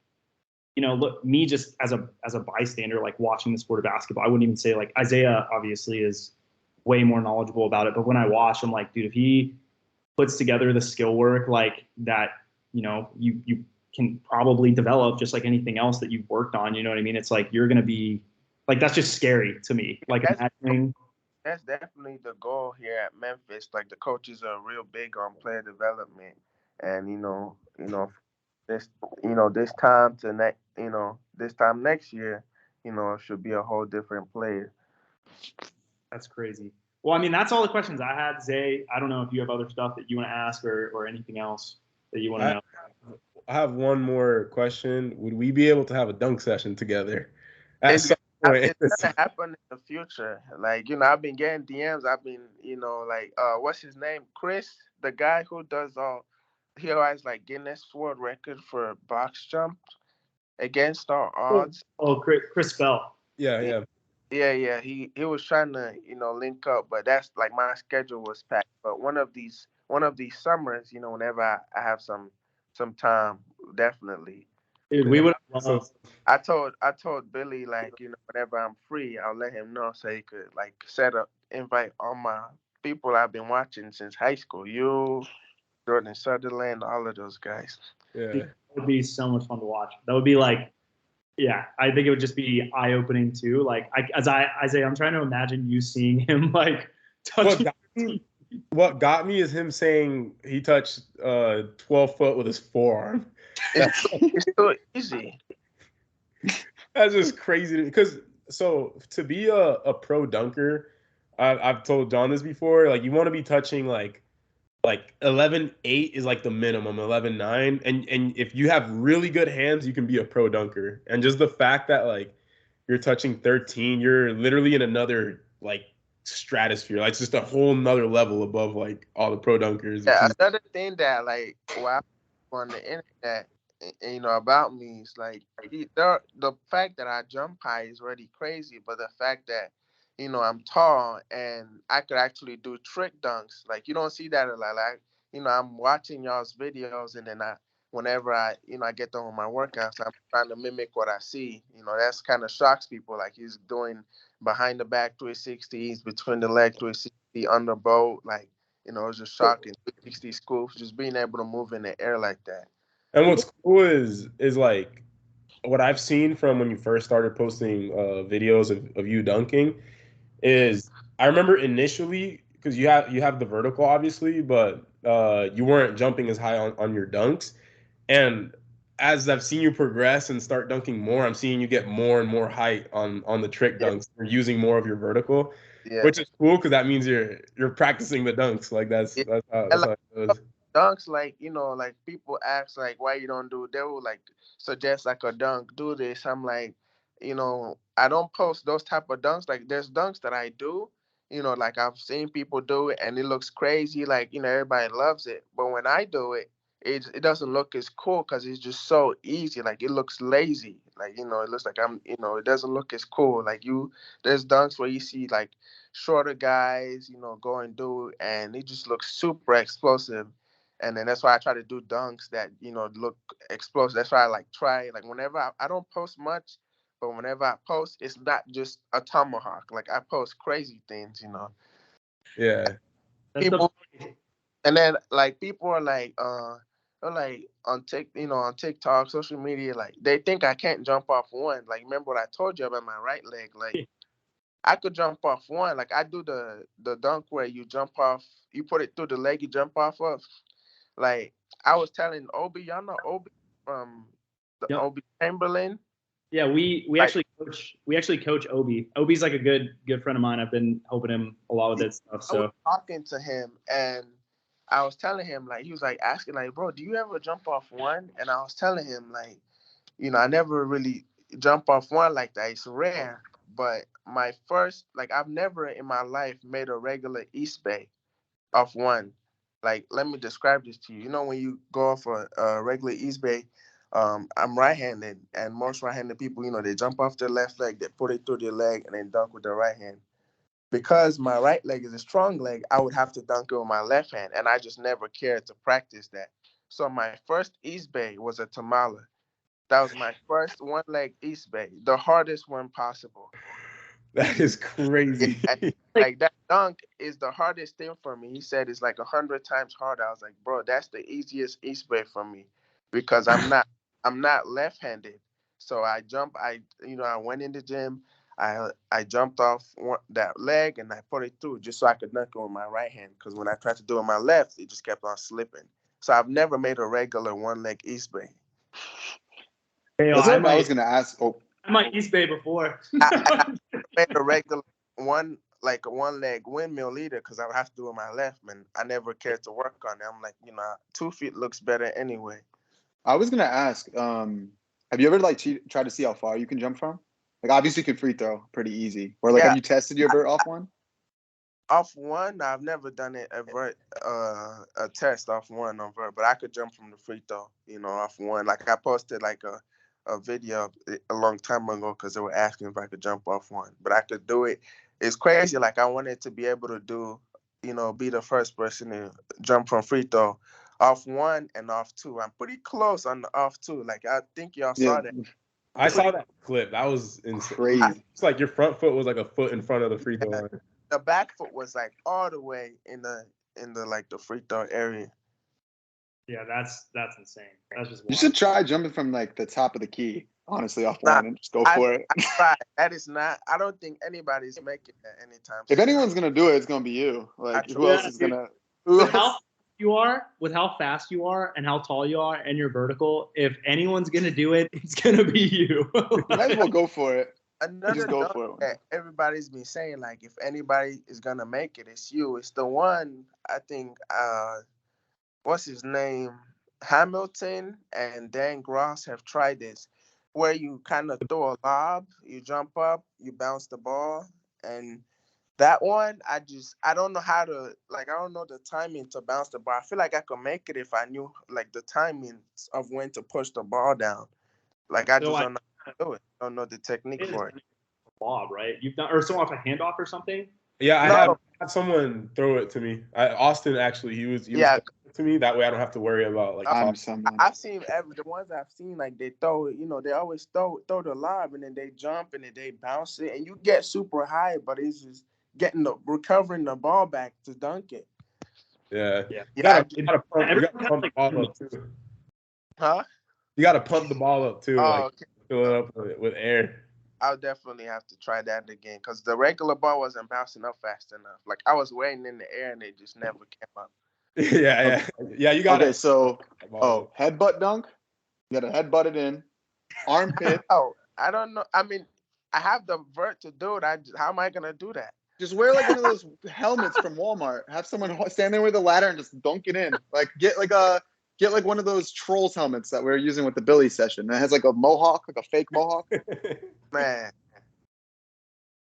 you know, look, me just as a bystander, like watching the sport of basketball, I wouldn't even say, like, Isaiah obviously is way more knowledgeable about it, but when I watch, I'm like, dude, if he puts together the skill work like that, you know, you can probably develop just like anything else that you've worked on, you know what I mean? It's like, you're going to be like, that's just scary to me. Like, imagining. That's definitely the goal here at Memphis. Like the coaches are real big on player development, and this this time to next this time next year, should be a whole different player. That's crazy. Well, I mean, that's all the questions I had. Zay, I don't know if you have other stuff that you want to ask or anything else that you want to know. I have one more question. Would we be able to have a dunk session together at It's some point? it's gonna happen in the future. Like, I've been getting DMs. I've been, like, what's his name? Chris, the guy who does he always like Guinness World Record for box jump against our odds. Oh, Chris Bell. Yeah. Yeah. He was trying to, link up, but that's like my schedule was packed. But one of these summers, whenever I have some time, definitely. Dude, we would So, I told Billy, like, whenever I'm free, I'll let him know so he could like invite all my people I've been watching since high school. You, Jordan Sutherland, all of those guys. yeah. it would be so much fun to watch. That would be like, yeah, I think it would just be eye-opening too. Like, Isaiah, I'm trying to imagine you seeing him like touching. What got me is him saying he touched 12 foot with his forearm. It's so easy. That's just crazy because to be a pro dunker, I've told John this before. Like, you want to be touching like 11.8 is like the minimum, 11.9, and if you have really good hands, you can be a pro dunker. And just the fact that like you're touching 13, you're literally in another like stratosphere. Like, it's just a whole nother level above like all the pro dunkers. Yeah, another thing that like on the internet, about me is like the fact that I jump high is already crazy, but the fact that I'm tall and I could actually do trick dunks, like you don't see that a lot. Like, I'm watching y'all's videos, and then whenever I get done with my workouts, I'm trying to mimic what I see. That's kind of shocks people. Like, he's doing behind the back 360s, between the leg 360 on the boat, like. It's just shocking. 360 scoops, just being able to move in the air like that. And what's cool is like what I've seen from when you first started posting videos of you dunking is I remember initially, because you have the vertical obviously, but you weren't jumping as high on your dunks. And as I've seen you progress and start dunking more, I'm seeing you get more and more height on the trick dunks. You're using more of your vertical, which is cool because that means you're practicing the dunks. Like that's how it goes. Dunks, like, like people ask like why you don't do, they will like suggest like a dunk, do this. I'm like, I don't post those type of dunks. Like, there's dunks that I do, like I've seen people do it and it looks crazy, like, everybody loves it. But when I do it, it doesn't look as cool because it's just so easy. Like, it looks lazy. Like, it looks like it doesn't look as cool. Like, there's dunks where you see like shorter guys, go and do it, and it just looks super explosive. And then that's why I try to do dunks that, look explosive. That's why I like try, like, whenever I don't post much, but whenever I post, it's not just a tomahawk. Like, I post crazy things, Yeah. People, and then like people are like, they're like on TikTok, social media, like they think I can't jump off one. Like, remember what I told you about my right leg? Like, I could jump off one. Like, I do the dunk where you jump off, you put it through the leg, you jump off of. Like, I was telling Obi, y'all know Obi from Obi Chamberlain. Yeah, we actually coach Obi. Obi's like a good friend of mine. I've been helping him a lot with that stuff. So I was talking to him and I was telling him, like, he was like asking, like, bro, do you ever jump off one? And I was telling him, like, I never really jump off one like that. It's rare. But my first, like, I've never in my life made a regular East Bay off one. Like, let me describe this to you. When you go off a regular East Bay, I'm right-handed, and most right-handed people, they jump off their left leg, they put it through their leg, and then dunk with their right hand. because my right leg is a strong leg, I would have to dunk it with my left hand, and I just never cared to practice that. So my first East Bay was a Tamala. That was my first one leg East Bay, the hardest one possible. That is crazy. And, like that dunk is the hardest thing for me. He said it's like 100 times harder. I was like, bro, that's the easiest East Bay for me because I'm not left-handed. So I went in the gym. I jumped off that leg and I put it through just so I could dunk it with my right hand. Because when I tried to do it with my left, it just kept on slipping. So I've never made a regular one leg East Bay. Hey, That's what I was gonna ask. Oh, I might East Bay before. I made a regular one leg windmill either because I would have to do it with my left, man. I never cared to work on it. I'm like, 2 feet looks better anyway. I was gonna ask. Have you ever tried to see how far you can jump from? Like, obviously, you can free throw pretty easy. Or Yeah. have you tested your vert off one? Off one, I've never done it a test off one on vert, but I could jump from the free throw, off one. Like I posted like a video a long time ago because they were asking if I could jump off one, but I could do it. It's crazy. Like I wanted to be able to do, be the first person to jump from free throw off one and off two. I'm pretty close on the off two. Like I think y'all saw that. I saw that clip. That was insane. Crazy. It's like your front foot was like a foot in front of the free throw line. The back foot was like all the way in the like the free throw area. Yeah, that's insane. That's just wild. You should try jumping from like the top of the key, honestly, off one and just go for it. I tried. That is not. I don't think anybody's making that anytime soon. If anyone's gonna do it, it's gonna be you. Like, who else is gonna? With how fast you are, and how tall you are, and you're vertical, if anyone's gonna do it, it's gonna be you. You might as well go for it. Another go dunk for it. that everybody's been saying, like, if anybody is gonna make it, it's you. It's the one, I think, what's his name? Hamilton and Dan Gross have tried this, where you kind of throw a lob, you jump up, you bounce the ball, and that one, I don't know how to, like, I don't know the timing to bounce the ball. I feel like I could make it if I knew, like, the timing of when to push the ball down. Like, I just don't know how to do it. I don't know the technique for it. Lob, right? You've done, or someone off a handoff or something? Yeah, I had someone throw it to me. Austin, actually, he was to me. That way I don't have to worry about, like, I've seen the ones I've seen, like, they throw it, they always throw the lob, and then they jump, and then they bounce it, and you get super high, but it's just recovering the ball back to dunk it. Yeah. You gotta pump the ball up too. Huh? You gotta pump the ball up too. Fill it up with air. I'll definitely have to try that again because the regular ball wasn't bouncing up fast enough. Like I was waiting in the air and it just never came up. Yeah. You got Okay, so headbutt dunk. You gotta headbutt it in. Armpit. I don't know. I mean, I have the vert to do it. How am I gonna do that? Just wear like one of those helmets from Walmart. Have someone stand there with a ladder and just dunk it in. Like get like one of those Trolls helmets that we were using with the Billy session. It has like a mohawk, like a fake mohawk. Man.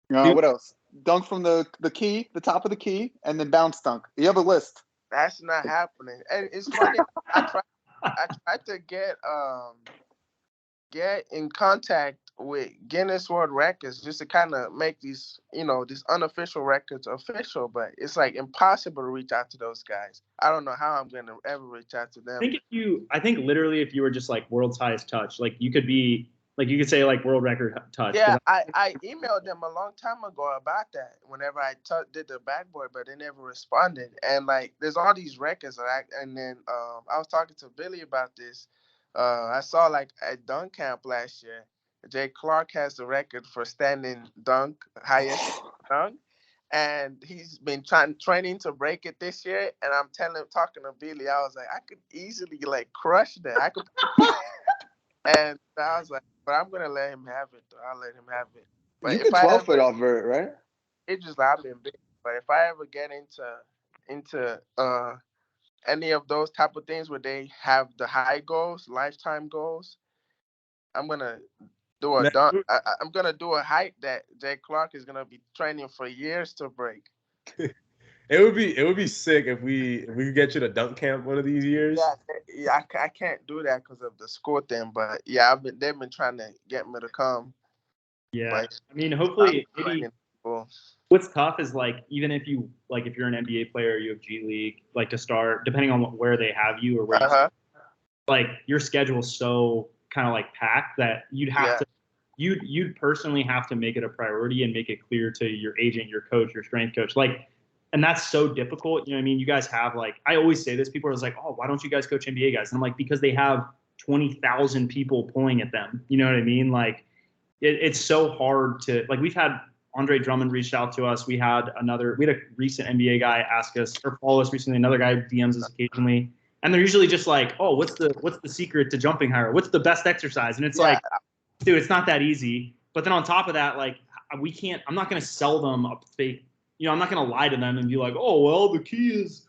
What else? Dunk from the key, the top of the key, and then bounce dunk. You have a list. That's not happening. And it's funny. I tried to get in contact with Guinness World Records just to kind of make these, these unofficial records official, but it's like impossible to reach out to those guys. I don't know how I'm gonna ever reach out to them. I think literally if you were just like world's highest touch, like you could be like you could say like world record touch. Yeah, I emailed them a long time ago about that. Whenever I did the backboard, but they never responded. And like, there's all these records, and then I was talking to Billy about this. I saw like at dunk camp last year. Jay Clark has the record for standing dunk, highest dunk, and he's been training to break it this year. And I'm talking to Billy, I was like, I could easily like crush that. I could, and I was like, but I'm gonna let him have it. I'll let him have it. But you could 12 foot off vert, right? It's just I've been big. But if I ever get into any of those type of things where they have the high goals, lifetime goals, I'm gonna do a dunk. I'm gonna do a height that Jay Clark is gonna be training for years to break. It would be sick if we could get you to dunk camp one of these years. Yeah, I can't do that because of the school thing. But yeah, they've been trying to get me to come. Yeah, I mean, hopefully, people. What's tough is like, even if you like, if you're an NBA player, you have G League, like to start, depending on where they have you or where you, like your schedule's so kind of like packed that you'd have to, you'd personally have to make it a priority and make it clear to your agent, your coach, your strength coach, like, and that's so difficult. You know what I mean? You guys have like, I always say this, people are like, oh, why don't you guys coach NBA guys? And I'm like, because they have 20,000 people pulling at them. You know what I mean? Like it's so hard to, like, we've had Andre Drummond reached out to us. We had a recent NBA guy ask us or follow us recently. Another guy DMs us occasionally. And they're usually just like, oh, what's the secret to jumping higher? What's the best exercise? And it's like, dude, it's not that easy. But then on top of that, like, I'm not going to sell them a fake, I'm not going to lie to them and be like, oh, well, the key is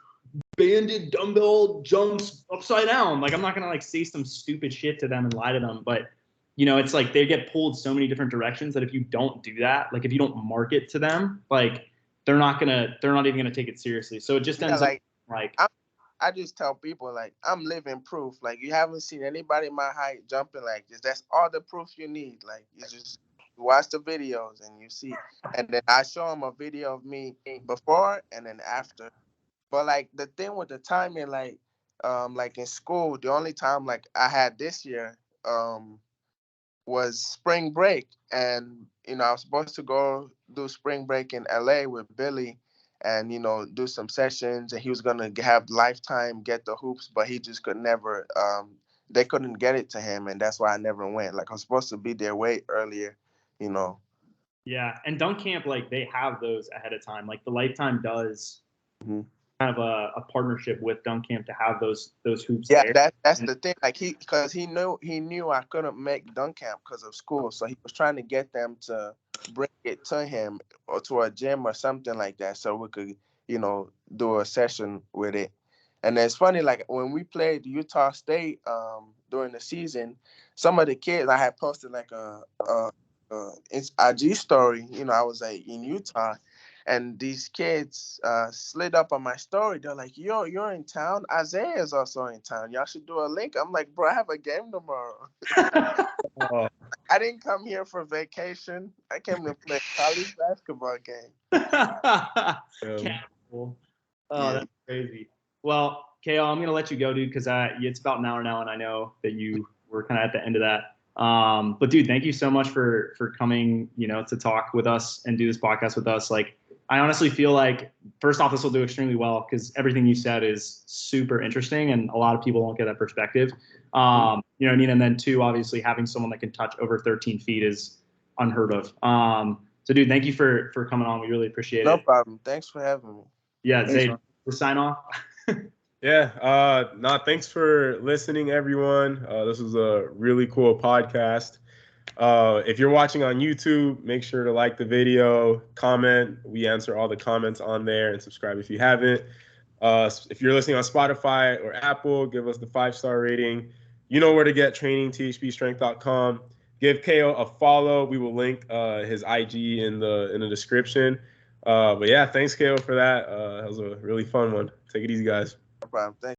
banded dumbbell jumps upside down. Like, I'm not going to like say some stupid shit to them and lie to them. But, it's like they get pulled so many different directions that if you don't do that, like if you don't market to them, like they're not even going to take it seriously. So it just ends up like, I just tell people, like, I'm living proof. Like, you haven't seen anybody my height jumping like this. That's all the proof you need. Like, you just watch the videos and you see. And then I show them a video of me before and then after. But, like, the thing with the timing, like in school, the only time, like, I had this year was spring break. And, I was supposed to go do spring break in LA with Billy and, do some sessions, and he was going to have Lifetime get the hoops, but he just could never, they couldn't get it to him, and that's why I never went. Like, I'm supposed to be there way earlier, Yeah, and Dunk Camp, like, they have those ahead of time. Like, the Lifetime does kind of a partnership with Dunk Camp to have those hoops there. Yeah, that's the thing. Like, because he knew I couldn't make Dunk Camp because of school, so he was trying to get them to bring it to him or to a gym or something like that, so we could, do a session with it. And it's funny, like when we played Utah State during the season, some of the kids, I had posted like a IG story. I was like in Utah, and these kids slid up on my story. They're like, "Yo, you're in town. Isaiah is also in town. Y'all should do a link." I'm like, "Bro, I have a game tomorrow." I didn't come here for vacation. I came to play a college basketball game. Casual. Oh, that's crazy. Well, KO, I'm gonna let you go, dude, because it's about an hour now, and I know that you were kind of at the end of that. But dude, thank you so much for coming, to talk with us and do this podcast with us. Like, I honestly feel like, first off, this will do extremely well because everything you said is super interesting, and a lot of people don't get that perspective. You know what I mean? And then two, obviously, having someone that can touch over 13 feet is unheard of. So, dude, thank you for coming on. We really appreciate it. No problem. Thanks for having me. Yeah, Zay, we'll sign off. Yeah. Thanks for listening, everyone. This was a really cool podcast. If you're watching on YouTube, make sure to like the video, comment. We answer all the comments on there, and subscribe if you haven't. If you're listening on Spotify or Apple, give us the 5-star rating. You know where to get training, THPStrength.com. Give KO a follow. We will link his IG in the description. But yeah, thanks KO for that. That was a really fun one. Take it easy, guys. No problem. Thanks.